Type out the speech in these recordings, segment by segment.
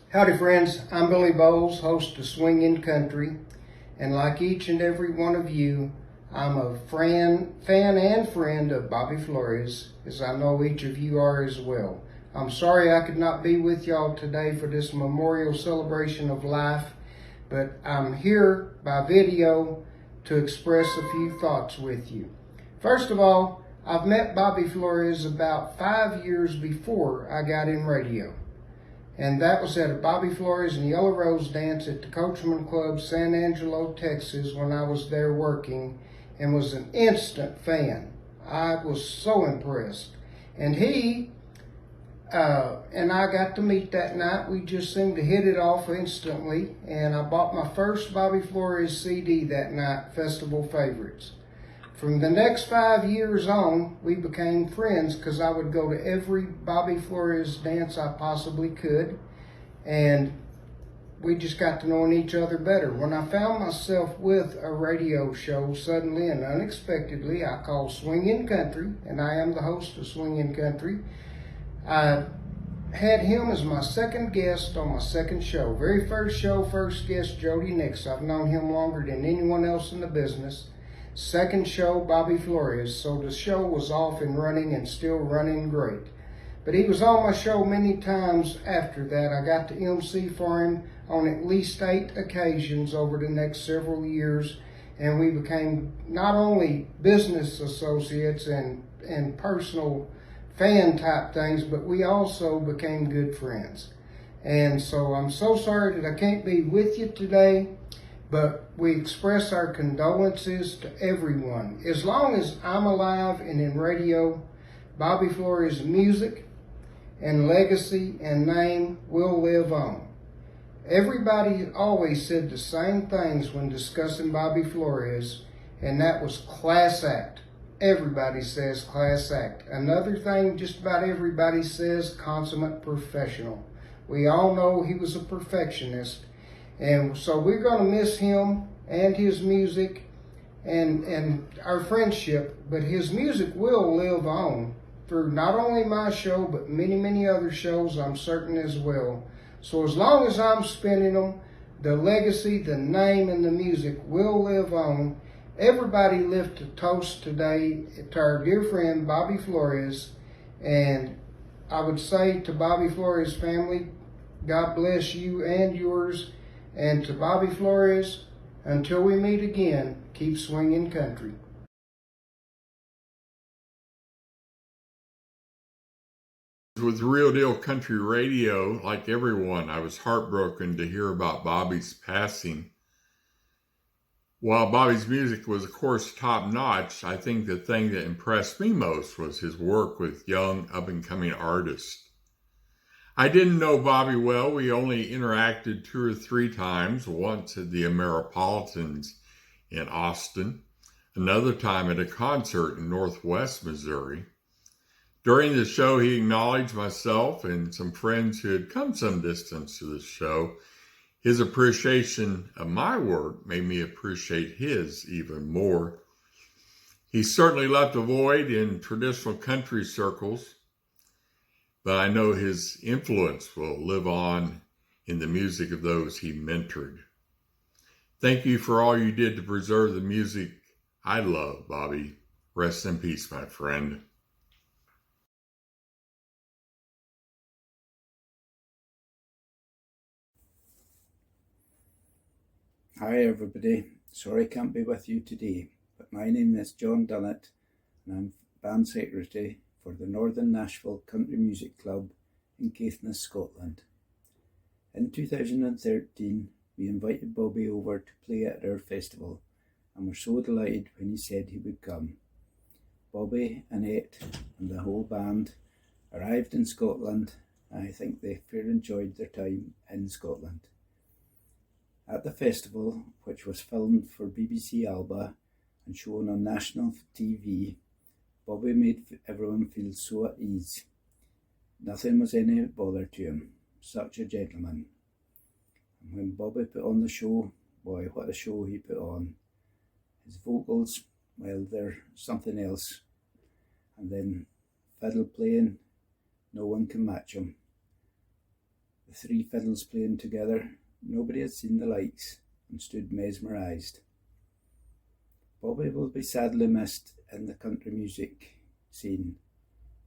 Howdy friends, I'm Billy Bowles, host of Swingin' Country, and like each and every one of you, I'm a fan and friend of Bobby Flores, as I know each of you are as well. I'm sorry I could not be with y'all today for this memorial celebration of life, but I'm here by video to express a few thoughts with you. First of all, I've met Bobby Flores about 5 years before I got in radio. And that was at a Bobby Flores and Yellow Rose dance at the Coachman Club, San Angelo, Texas, when I was there working, and was an instant fan. I was so impressed. And he and I got to meet that night. We just seemed to hit it off instantly, and I bought my first Bobby Flores CD that night, Festival Favorites. From the next 5 years on, we became friends because I would go to every Bobby Flores dance I possibly could, and we just got to knowing each other better. When I found myself with a radio show, suddenly and unexpectedly, I called Swingin' Country, and I am the host of Swingin' Country. I had him as my second guest on my second show. Very first show, first guest, Jody Nix. I've known him longer than anyone else in the business. Second show, Bobby Flores. So the show was off and running and still running great. But he was on my show many times after that. I got to MC for him on at least 8 occasions over the next several years. And we became not only business associates and personal fan type things, but we also became good friends. And so I'm so sorry that I can't be with you today, but we express our condolences to everyone. As long as I'm alive and in radio, Bobby Flores' music and legacy and name will live on. Everybody always said the same things when discussing Bobby Flores, and that was class act. Everybody says class act. Another thing just about everybody says, consummate professional. We all know he was a perfectionist. And so we're going to miss him and his music and our friendship, but his music will live on through not only my show, but many, many other shows, I'm certain as well. So as long as I'm spinning them, the legacy, the name, and the music will live on. Everybody lift a toast today to our dear friend, Bobby Flores. And I would say to Bobby Flores' family, God bless you and yours. And to Bobby Flores, until we meet again, keep swinging country. With Real Deal Country Radio, like everyone, I was heartbroken to hear about Bobby's passing. While Bobby's music was, of course, top-notch, I think the thing that impressed me most was his work with young, up-and-coming artists. I didn't know Bobby well. We only interacted 2 or 3 times, once at the Ameripolitans in Austin, another time at a concert in Northwest Missouri. During the show, he acknowledged myself and some friends who had come some distance to the show. His appreciation of my work made me appreciate his even more. He certainly left a void in traditional country circles, but I know his influence will live on in the music of those he mentored. Thank you for all you did to preserve the music I love, Bobby. Rest in peace, my friend. Hi everybody, sorry I can't be with you today, but my name is John Dunnett and I'm band secretary for the Northern Nashville Country Music Club in Caithness, Scotland. In 2013, we invited Bobby over to play at our festival and were so delighted when he said he would come. Bobby, Annette and the whole band arrived in Scotland and I think they fair enjoyed their time in Scotland. At the festival, which was filmed for BBC Alba and shown on national TV, Bobby made everyone feel so at ease. Nothing was any bother to him, such a gentleman. And when Bobby put on the show, boy, what a show he put on. His vocals, well, they're something else. And then fiddle playing, no one can match him. The three fiddles playing together, nobody had seen the likes, and stood mesmerised. Bobby will be sadly missed in the country music scene,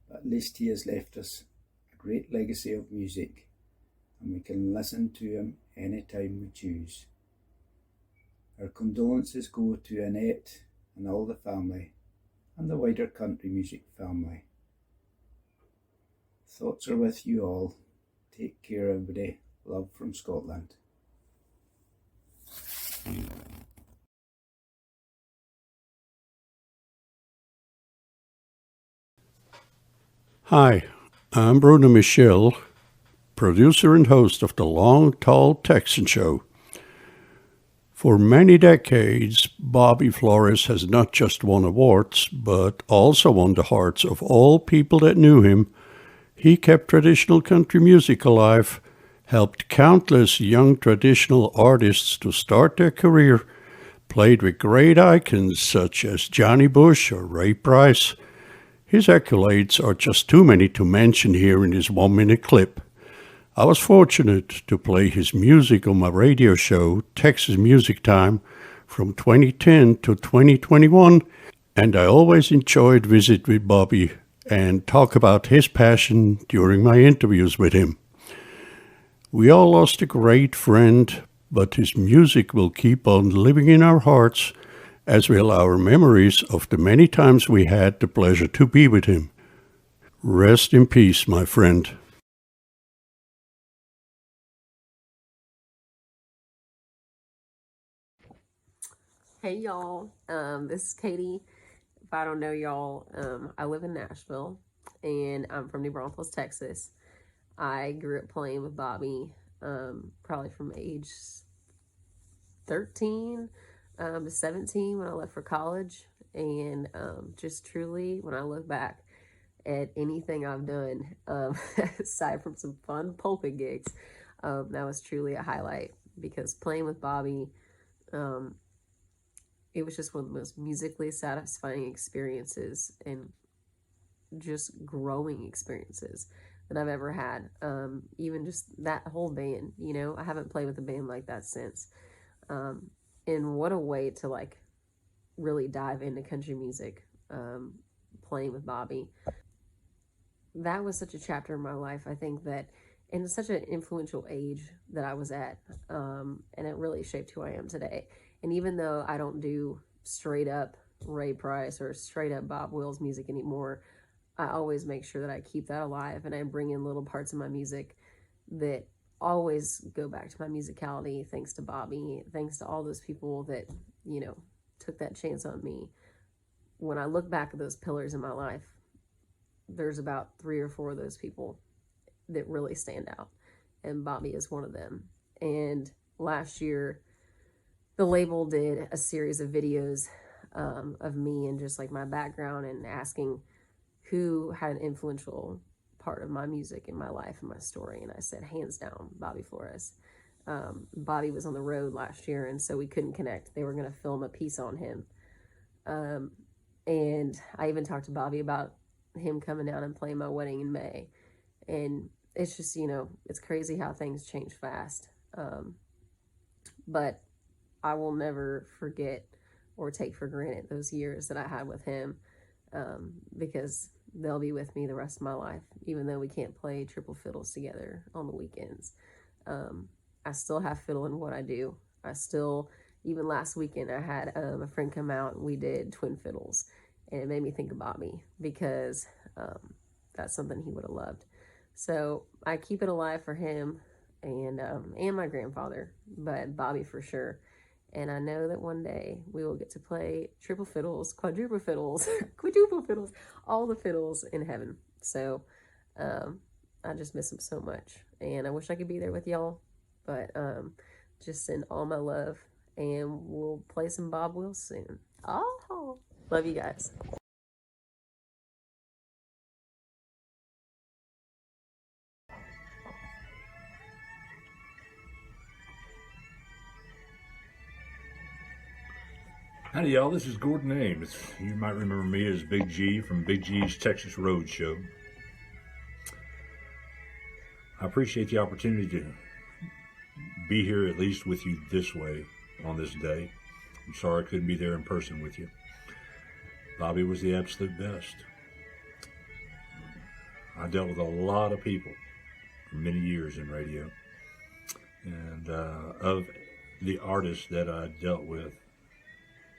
but at least he has left us a great legacy of music, and we can listen to him any time we choose. Our condolences go to Annette and all the family, and the wider country music family. Thoughts are with you all. Take care, everybody. Love from Scotland. Hi, I'm Bruno Michelle, producer and host of the Long Tall Texan Show. For many decades, Bobby Flores has not just won awards, but also won the hearts of all people that knew him. He kept traditional country music alive, helped countless young traditional artists to start their career, played with great icons such as Johnny Bush or Ray Price. His accolades are just too many to mention here in this 1-minute clip. I was fortunate to play his music on my radio show, Texas Music Time, from 2010 to 2021, and I always enjoyed visit with Bobby and talk about his passion during my interviews with him. We all lost a great friend, but his music will keep on living in our hearts, as will our memories of the many times we had the pleasure to be with him. Rest in peace, my friend. Hey y'all, this is Katie. If I don't know y'all, I live in Nashville and I'm from New Braunfels, Texas. I grew up playing with Bobby probably from age 13 to 17 when I left for college. And just truly, when I look back at anything I've done, aside from some fun polka gigs, that was truly a highlight, because playing with Bobby, it was just one of the most musically satisfying experiences and just growing experiences that I've ever had. Even just that whole band, you know, I haven't played with a band like that since. And what a way to like really dive into country music, playing with Bobby. That was such a chapter in my life. I think that, and such an influential age that I was at, and it really shaped who I am today. And even though I don't do straight up Ray Price or straight up Bob Wills music anymore, I always make sure that I keep that alive, and I bring in little parts of my music that always go back to my musicality, thanks to Bobby, thanks to all those people that, you know, took that chance on me. When I look back at those pillars in my life, there's about 3 or 4 of those people that really stand out, and Bobby is one of them. And last year, the label did a series of videos of me and just like my background, and asking who had an influential part of my music in my life and my story. And I said, hands down, Bobby Flores. Bobby was on the road last year, and so we couldn't connect. They were going to film a piece on him. And I even talked to Bobby about him coming down and playing my wedding in May. And it's just, you know, it's crazy how things change fast. But I will never forget or take for granted those years that I had with him, because they'll be with me the rest of my life, even though we can't play triple fiddles together on the weekends. I still have fiddle in what I do. I still, even last weekend, I had a friend come out and we did twin fiddles, and it made me think of Bobby, because that's something he would have loved. So I keep it alive for him and my grandfather, but Bobby for sure. And I know that one day we will get to play triple fiddles, quadruple fiddles, quadruple fiddles, all the fiddles in heaven. So I just miss him so much. And I wish I could be there with y'all. But just send all my love. And we'll play some Bob Wills soon. Oh, love you guys. Howdy, y'all. This is Gordon Ames. You might remember me as Big G from Big G's Texas Road Show. I appreciate the opportunity to be here at least with you this way on this day. I'm sorry I couldn't be there in person with you. Bobby was the absolute best. I dealt with a lot of people for many years in radio. And of the artists that I dealt with,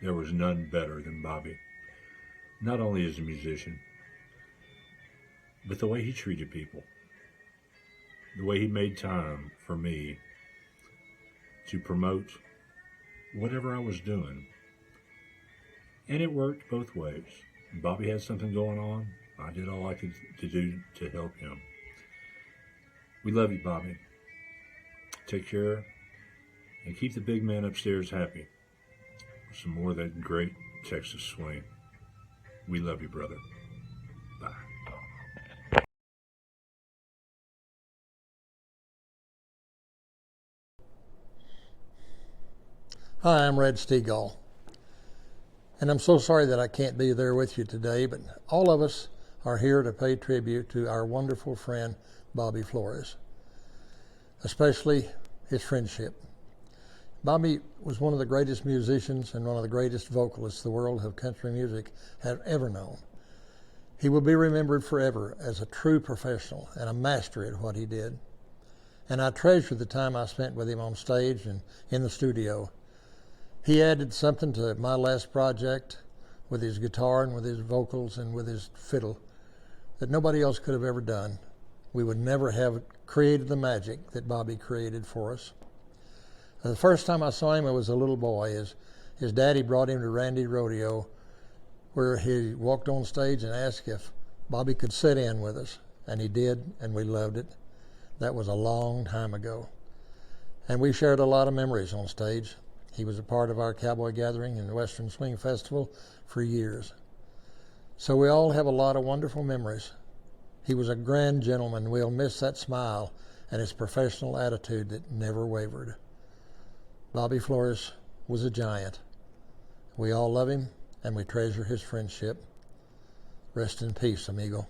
there was none better than Bobby. Not only as a musician, but the way he treated people. The way he made time for me to promote whatever I was doing. And it worked both ways. Bobby had something going on. I did all I could to do to help him. We love you, Bobby. Take care and keep the big man upstairs happy. Some more of that great Texas swing. We love you, brother. Bye. Hi, I'm Red Steagall, and I'm so sorry that I can't be there with you today, but all of us are here to pay tribute to our wonderful friend, Bobby Flores, especially his friendship. Bobby was one of the greatest musicians and one of the greatest vocalists the world of country music had ever known. He will be remembered forever as a true professional and a master at what he did. And I treasure the time I spent with him on stage and in the studio. He added something to my last project with his guitar and with his vocals and with his fiddle that nobody else could have ever done. We would never have created the magic that Bobby created for us. The first time I saw him, I was a little boy. His daddy brought him to Randy Rodeo, where he walked on stage and asked if Bobby could sit in with us. And he did, and we loved it. That was a long time ago. And we shared a lot of memories on stage. He was a part of our cowboy gathering and the Western Swing Festival for years. So we all have a lot of wonderful memories. He was a grand gentleman. We'll miss that smile and his professional attitude that never wavered. Bobby Flores was a giant. We all love him and we treasure his friendship. Rest in peace, amigo.